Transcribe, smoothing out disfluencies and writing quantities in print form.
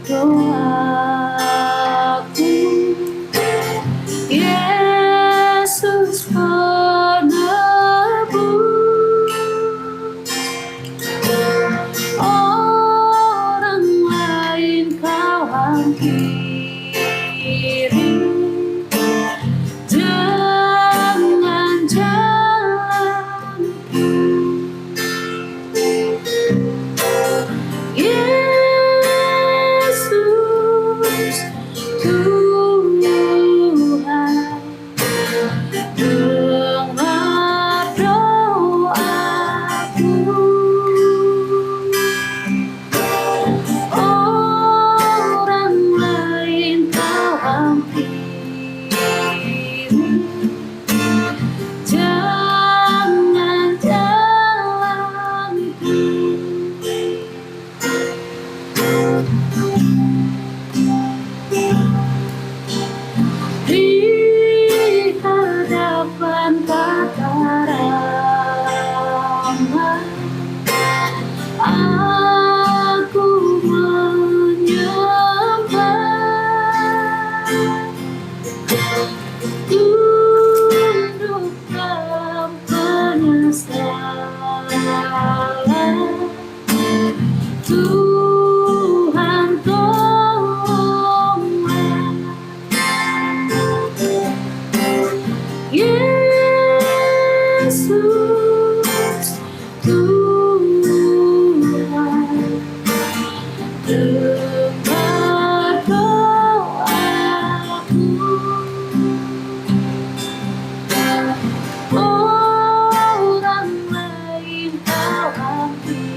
doaku. Yesus penebus, orang lain kau hampiri dengan jalanku. Yesus Tuhan, dengar doaku. Orang lain kau hampiri, jangan jalanku. Di hadapan Tata Rama, aku menyembah, tunduk dalam penyesalan. Tuhan tolonglah. Yesus Tuhan, dengar doaku. Orang lain kau hampiri,